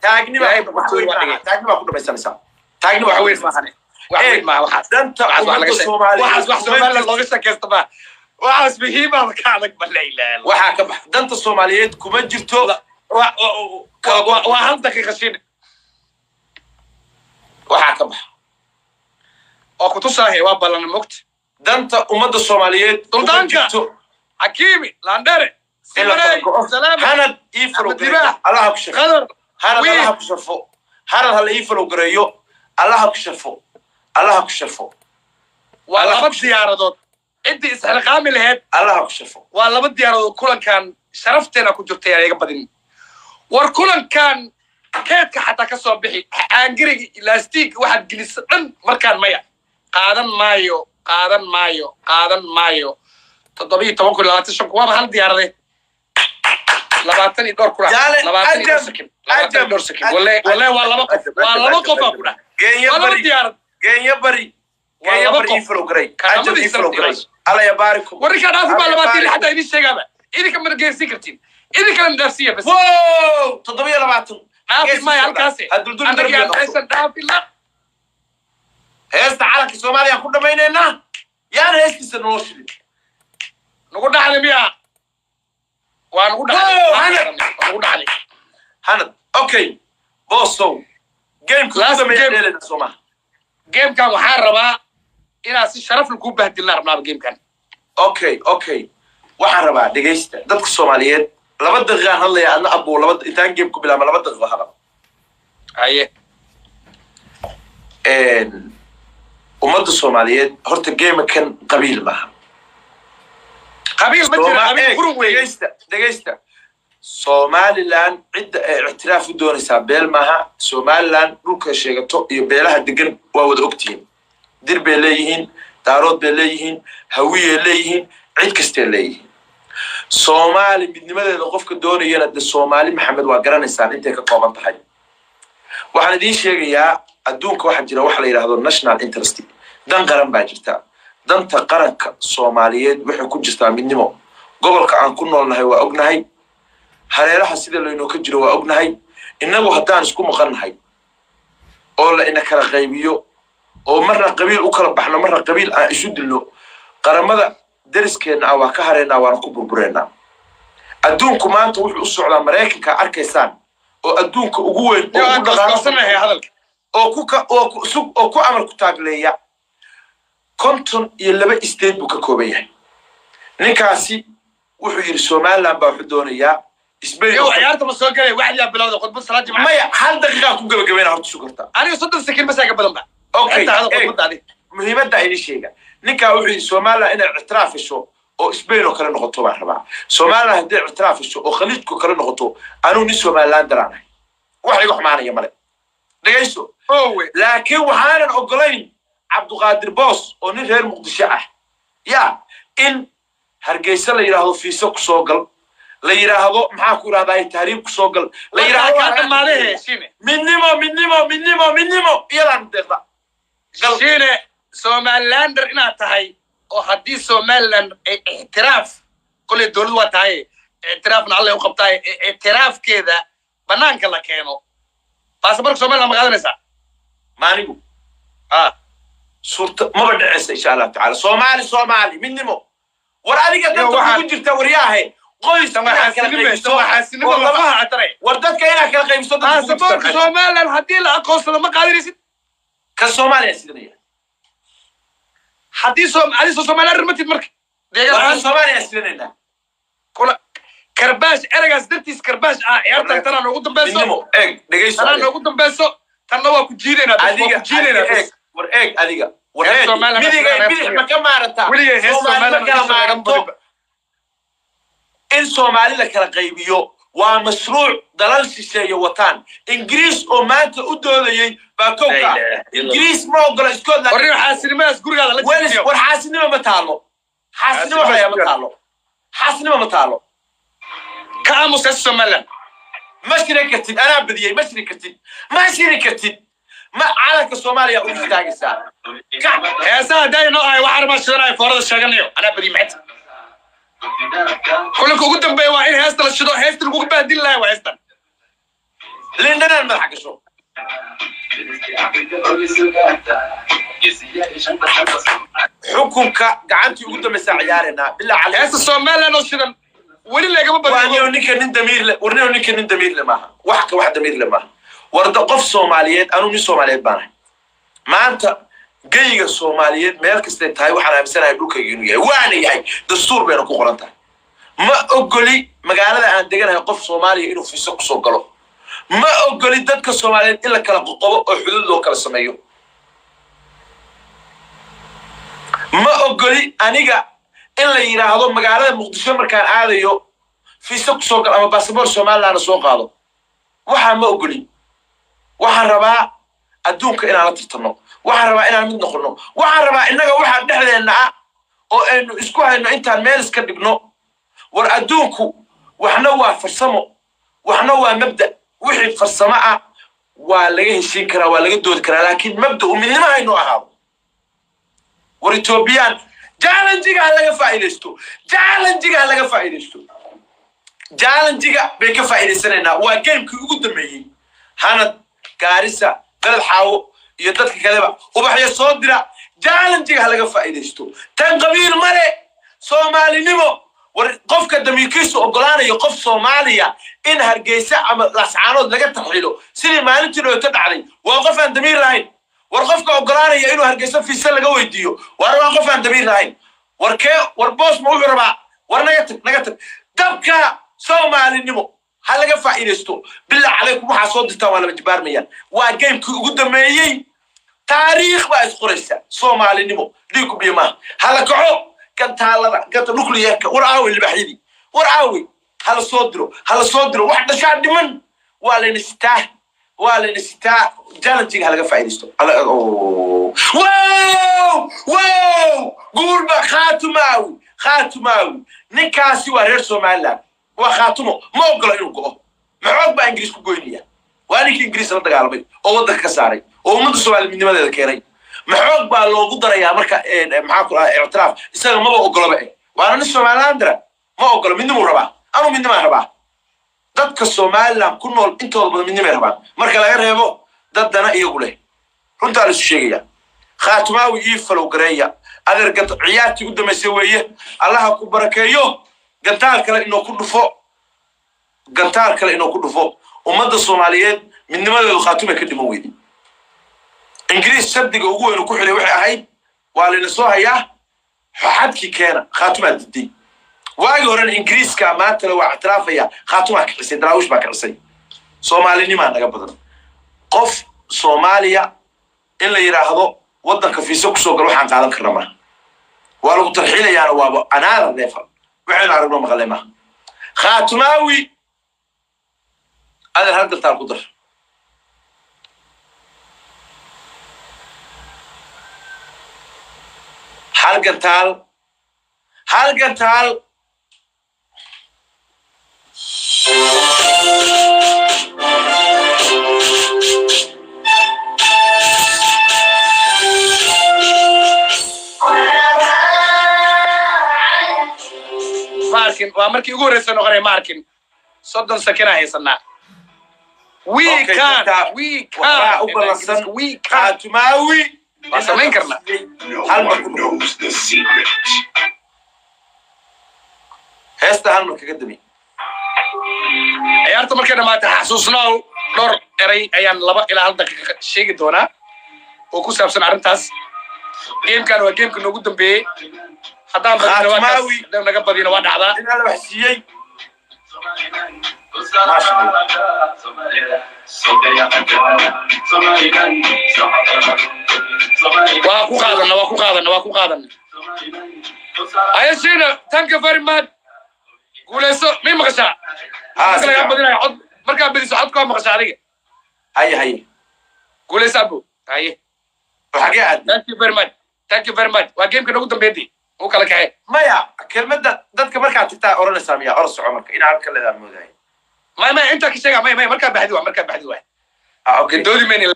taagni baa ku dhamaysanaysaa taagni wax weyn ma waxa danta ummadda Soomaaliyeed wax Soomaaliland looga shaqeysto ba waxaas muhiim ah ka adag balaylaan waxa ka bax danta Soomaaliyeed kuma jirto waa hal daqiiqo shin waxa ka bax oo ku tusaahay waa balan mogt danta ummadda Soomaaliyeed suldaanka Hakimi Landere سلام هند يفلو الله كشف هند الله كشفه هند هلا يفلو قريو الله كشفه الله كشفه والله بدي زيارة انت اسحل قامل هاد الله كشفه والله بدي زيارة كلن كان شرفتنا كنت جبت يا قبدين وركلن كان كيف حتى كسر بحي عنقري لاستيك واحد جلس مركان مايا قادن مايو تطبيق توكل لا تشك وما هل زيارة لبعتني دور كره لبعتني دور سكين ولا والله قفا كره جاي بري يفلو قري اجل يفلو قري الله يبارك وريك انا في لبعتني حتى يدي شيغابا إذا كان جاي سكرتين إذا كان درسيه بس واو تضبيه لبعتن عارف ما يالكاسي انا يا حسن دافي لا هيست على الصوماليا كنا بيننا يعني هيست سنوشلي نقول على ميا وانا اقول عليه هند اوكي بوسو جيم جيم كان waxaan rabaa inaan si sharaf leh ku bahdilna rabnaa game kan okay waxaan rabaa dhageysta dadka Soomaaliyeed laba daqiiqo hadlaya adna abo laba intaan game ku bilaabo laba daqiiqo hadal aye ummadda Soomaaliyeed horta game kan qabiil maaha قبيل قبيل فروي دقيستا Somaliland عدة اعتراف دون سابيل معها Somaliland لوكا شيء يبيلها دقن وود أكتين دير بيليهن تارود بيليهن هوية ليهن عد كستين ليهن Somali من ماذا نقف كدون يند الصومالي محمد وقرن السنة أنت كقوم تحي وحنا دي شيء يا أدونك واحد جرا واحد يراهدون national interest دان قرن باجرتا danta qaranka Soomaaliyeed wuxuu ku jirtaa midnimo gobolka aan ku noolnahay waa ognahay hareeraha sida loo ka jiro waa ognahay inagu haddaan isku maqannahay oo la ina kala qaybiyo oo marna qabiil u kala baxno marna qabiil aan isu dilno qaramada dariskeena waa ka hareena waan ku burbureena adduunku maanta wuxuu u socdaa Mareykanka arkaysaan oo adduunka ugu weyn oo ku dhaqaaqsanahay hadalka oo ku amal ku taagleeya konton iyo laba state buu ka kooban yahay ninkaasi wuxuu yiri Somaliland baa wuxuu doonayaa isbeey iyo ciyaarta ma soo galay wax yaa bilowda qodbo salaad jimcaha maya hal daqiiqa ku gabagabeena horta sugarta aniga 30 second bas ay ka badan ba okay muhiimadda ay sheega ninka wuxuu yiri Somaliland inay ictiraafisho oo isbeey oo kale noqoto baa rabaa Somaliland hadii ictiraafisho oo khaliijku kale noqoto anu ni Somaliland daraanay wax igu xumaanaya male dhageyso laakiin waxaan ogolayn عبد القادر بوس ونهر مقدشة يا إن هرجيس لا يراهو في سوق سوقل لا يراهو محاكو هذا تهريب سوقل لا يراهو كان ماله شينه منيمو يلا ندقة شينه Somalilander إنها تهاي أو حديث Somaliland اعتراف كل الدول وتهاي اعترافنا الله وقبتاي اعتراف كذا بنان كلا كانوا بس برك Somaliland ما قادر نسا ما نيجو صورة ما بدعس إن شاء الله تعالى صومالي منمو ورأيك أنت تقول تورياه قيس ما حاسين والله ما عتري وردت كأنك القيم صدق سبورك Somaliland هدي لا قوس ما قادر يصير كصومالي سيدني حديثهم Somaliland رمت المرك صومالي سيدني كل كرباش أرجع درتيس كرباش يارتك ترى لو قدام بيسو منمو دقيس أنا لو قدام بيسو تنوى كجيلنا ورقك أديك ورقك ميديك ما كم عرفتها إن Somali لك الغيبيو ومشروع دلال شيء وطن إنجليز ومانت أدولي باكوكا إنجليز ما أقول إسكول وريو حاسين ما يسقول هذا وين ورحاسين ما متعلو حاسين ما هي متعلو حاسين ما متعلو كاموس Somaliland مشركتين أنا بدي مشركتين ما على الصومالية أقول تاجسان يا سادة نوعي وحر ما شراي فرض الشغنيو أنا بدي معت كلكم قدام بيواعين هاستل الشدو هاستل قوق بهدين الله وهاستل lindana madax gasho xukunka gacantii ugu dambaysa ciyaarena bilaa cali heesta Soomaaliland oo shidan weli lagama badin waaniyo ninka nin damiir le maaha wax damiir le maaha warda qof Soomaaliyeed anu nin Soomaaliyeed baan maanta geyga Soomaaliyeed meel kasta tahay waxaan aaminsanahay dhulkayga inuu yahay waana yahay dastuur bayna ku qoran tahay ma ogoli magaalada aan deganahay qof Soomaaliya inuu fiiso ku soo galo ma ogoli dadka Soomaaliyeed in la kala qoqobo oo xuduud loo kala sameeyo ma ogoli aniga in la yiraahdo magaalada Muqdisho markaan aadayo fiiso ku soo gal ama passport Soomaaliland soo qaado waxa ma ogoli waxaan rabaa adduunka inaan la tirtano waxaan rabaa inaan mid noqono waxaan rabaa inaga waxa dhexdeena oo aynu isku hayno intaan meel iska dhigno war adduunku waxna waa farsamo waxna waa mabda wixii farsamo waa laga heshiin karaa waa laga doodi karaa laakiin mabda midnimo hayno ahaado war Ethiopian challenge-ga laga faa'iideysto challenge-ga bay ka faa'iideysanayna waa game-kii ugu dambeeyay hanad gaarisa dalad xaawo iyo dadka kaleba ubaxya soo dira challenge-ga laga faa'iideysto tan qabiil male Soomaalinimo war qofka damiirkiisu ogolaanayo qof Soomaaliya in Hargeysa ama Lascaanood laga taxilo sidii maalintii loo dhacday waa qof aan damiir lahayn war qofka ogolaanaya inuu Hargeysa fiisa laga weydiiyo waa qof aan damiir lahayn war boos ma wuxuu rabaa war naga tag dabka Soomaalinimo ha laga faa'iideysto bilaa calaykum waxa soo dirtaa waa la jibaarmayaan waa game-kii ugu dambeeyay taariikh baa isqoraysa Soomaalinimo dhiigu biyama hala kaco كنتالدا كنت نوكلييرك ورعاوي البحيدي ورعاوي هلا صدره واحد شاد من ولا نستاه جالنتي هلا فايدستو على واو قربة خاتماوي نكاسي ورير Soomaaliland وخاتمه ما أقول إنه قو معاق بإنجليز كوجينيا وأنا كإنجليز رد قالبي أو ضد كساري أو من السؤال من ماذا ذكرني maxoog baa loogu darayaa marka maxaa ku ictiraaf isaga ma ogolaba waana Soomaaliland ma ogolo midnimo rabaa anu midnimo rabaa dadka Soomaaliland ku nool intooda badan midnimo rabaa marka laga reebo dadana iyagu leh runta la sheegaya khaatmaawi iyo falow gareeya adeer gad ciyaartii u dhameysay weeye Allah ku barakeeyo gantaal kale inoo ku dhufo ummadda Soomaaliyeed midnimadeedu khaatuma ka dhiman weeydi إنجليز صدق وجوه إنه كحلي وحي أهيد وعلى نسوها يا حد كي كان خاتمة دي واجهورن إنجليز كمان لو اعتراف يا خاتمة كرسي دراوش ما كرسي Soomaalini ما نقبضنا قف Soomaaliya إن لا يراهضو وضن كفيسوك سوق روح عن قادم كرمه ولو ترحيل يعني وابو أنا الرفل وحين عربنا مغلمة خاتماوي هذا الهرد تاع القدر هالقنتال ماركن وامركي ugu horeysan oo qaray Markin 30 sakina haysana we can Tumawi wasamayn karna No one knows the secret. heesta hal marka kadami ciyaarta markay dhamaatay xasuusnaa dhor eray ayaan 2 ilaa 1 daqiiqo sheegi doonaa oo ku saabsan arintaas gamekan waa gameka ugu dambeeyay haddaan badino naga badino waa dhacdaa in la waxsiiyay waa ku qaadana ayashina thank you very much guuleyso mi maqashaa laga badinayo cod markaa badiso codka maqashaa adiga hay guuleyso abo hay waxaa aad thank you very much waa gameka ugu dambeeyay oo kala kaxay maya kelmadda dadka markaa tigtaa oranaysaa miya or soco marka in halka leedahay moodahay ما انت كشجع ما مركب بحدي مركب بحدي واحد اوكي دودي مني